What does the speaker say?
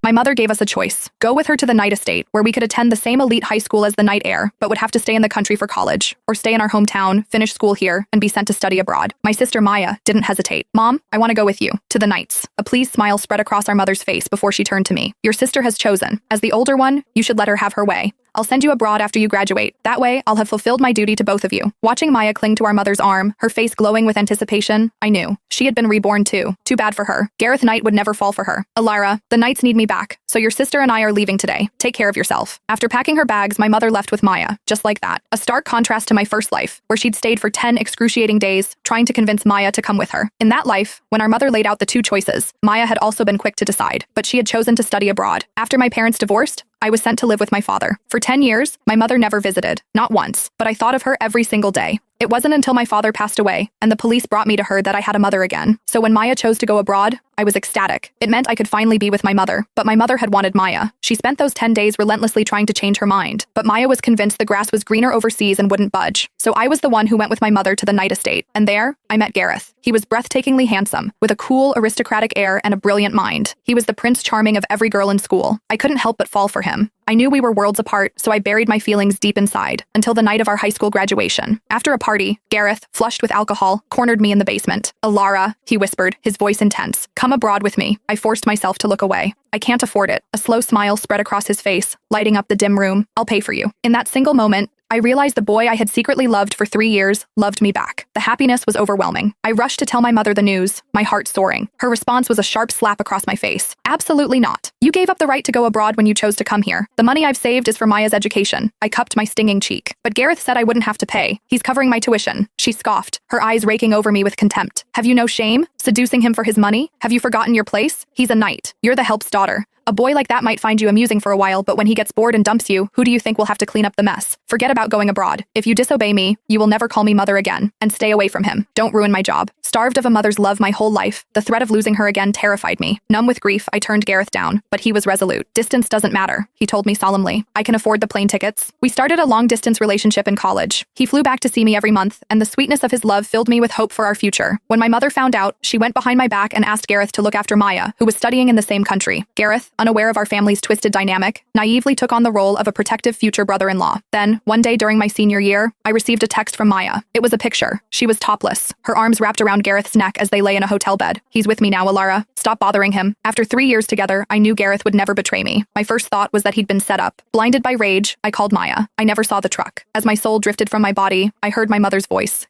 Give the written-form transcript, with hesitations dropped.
My mother gave us a choice. Go with her to the night estate, where we could attend the same elite high school as the night heir, but would have to stay in the country for college, or stay in our hometown, finish school here, and be sent to study abroad. My sister Maya didn't hesitate. Mom, I want to go with you. To the nights. A pleased smile spread across our mother's face before she turned to me. Your sister has chosen. As the older one, you should let her have her way. I'll send you abroad after you graduate. That way, I'll have fulfilled my duty to both of you. Watching Maya cling to our mother's arm, her face glowing with anticipation, I knew. She had been reborn too. Too bad for her. Gareth Knight would never fall for her. Alara, the Knights need me back, so your sister and I are leaving today. Take care of yourself. After packing her bags, my mother left with Maya, just like that. A stark contrast to my first life, where she'd stayed for 10 excruciating days, trying to convince Maya to come with her. In that life, when our mother laid out the two choices, Maya had also been quick to decide, but she had chosen to study abroad. After my parents divorced, I was sent to live with my father. For 10 years, my mother never visited, not once, but I thought of her every single day. It wasn't until my father passed away and the police brought me to her that I had a mother again. So when Maya chose to go abroad, I was ecstatic. It meant I could finally be with my mother, but my mother had wanted Maya. She spent those 10 days relentlessly trying to change her mind, but Maya was convinced the grass was greener overseas and wouldn't budge. So I was the one who went with my mother to the night estate, and there, I met Gareth. He was breathtakingly handsome, with a cool, aristocratic air and a brilliant mind. He was the Prince Charming of every girl in school. I couldn't help but fall for him. I knew we were worlds apart, so I buried my feelings deep inside, until the night of our high school graduation. After a party, Gareth, flushed with alcohol, cornered me in the basement. Alara, he whispered, his voice intense. Come abroad with me. I forced myself to look away. I can't afford it. A slow smile spread across his face, lighting up the dim room. I'll pay for you. In that single moment, I realized the boy I had secretly loved for 3 years loved me back. The happiness was overwhelming. I rushed to tell my mother the news, my heart soaring. Her response was a sharp slap across my face. Absolutely not. You gave up the right to go abroad when you chose to come here. The money I've saved is for Maya's education. I cupped my stinging cheek. But Gareth said I wouldn't have to pay. He's covering my tuition. She scoffed, her eyes raking over me with contempt. Have you no shame? Seducing him for his money? Have you forgotten your place? He's a knight. You're the help's daughter. A boy like that might find you amusing for a while, but when he gets bored and dumps you, who do you think will have to clean up the mess? Forget about going abroad. If you disobey me, you will never call me mother again. And stay away from him. Don't ruin my job. Starved of a mother's love my whole life, the threat of losing her again terrified me. Numb with grief, I turned Gareth down, but he was resolute. Distance doesn't matter, he told me solemnly. I can afford the plane tickets. We started a long-distance relationship in college. He flew back to see me every month, and the sweetness of his love filled me with hope for our future. When my mother found out, she went behind my back and asked Gareth to look after Maya, who was studying in the same country. Gareth, unaware of our family's twisted dynamic, naively took on the role of a protective future brother-in-law. Then, one day during my senior year, I received a text from Maya. It was a picture. She was topless, her arms wrapped around Gareth's neck as they lay in a hotel bed. He's with me now, Alara. Stop bothering him. After 3 years together, I knew Gareth would never betray me. My first thought was that he'd been set up. Blinded by rage, I called Maya. I never saw the truck. As my soul drifted from my body, I heard my mother's voice.